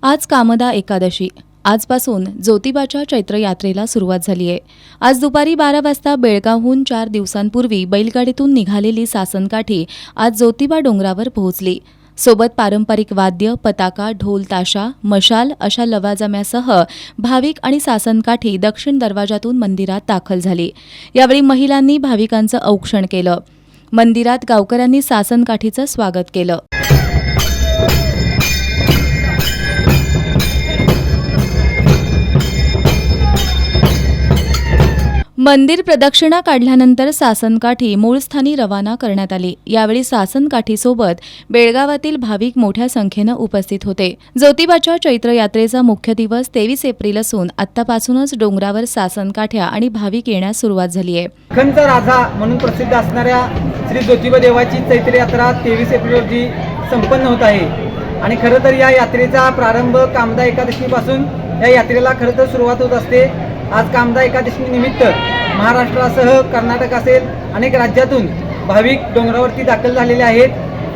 आज कामदा एकादशी. आजपासून ज्योतिबाच्या चैत्र यात्रेला सुरुवात झाली आहे. आज दुपारी 12 वाजता बेळगावहून 4 दिवसांपूर्वी बैलगाडीतून निघालेली सासनकाठी आज ज्योतिबा डोंगरावर पोहोचली. सोबत पारंपरिक वाद्य, पताका, ढोल ताशा, मशाल अशा लवाजम्यासह भाविक आणि सासनकाठी दक्षिण दरवाजातून मंदिरात दाखल झाली. यावेळी महिलांनी भाविकांचं औक्षण केलं. मंदिरात गावकऱ्यांनी सासनकाठीचं स्वागत केलं. मंदिर प्रदक्षिणा काढल्यानंतर सासनकाठी मूळ स्थानी रवाना करण्यात आली. यावेळी सासनकाठीसोबत बेळगावातील भाविक मोठ्या संख्येनं उपस्थित होते. ज्योतिबाच्या चैत्र यात्रेचा मुख्य दिवस 23 एप्रिल असून आत्तापासूनच डोंगरावर सासनकाठ्या आणि भाविक येण्यास सुरुवात झाली आहे. खंचा राजा म्हणून प्रसिद्ध असणाऱ्या श्री ज्योतिबा देवाची चैत्र यात्रा 23 एप्रिल रोजी संपन्न होत आहे. आणि खरं तर या यात्रेचा प्रारंभ कामदा एकादशीपासून या यात्रेला खरं तर सुरुवात होत असते. आज कामदा एकादशी निमित्त महाराष्ट्रासह कर्नाटक असेल अनेक राज्यातून भाविक डोंगरावरती दाखल झालेले आहेत.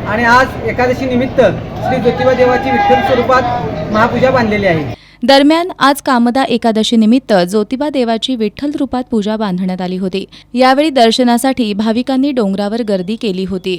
आणि आज एकादशी निमित्त श्री ज्योतिबा देवाची विठ्ठल स्वरूपात महापूजा बांधलेली आहे. दरम्यान आज कामदा एकादशी निमित्त ज्योतिबा देवाची विठ्ठल रूपात पूजा बांधण्यात आली होती. यावेळी दर्शनासाठी भाविकांनी डोंगरावर गर्दी केली होती.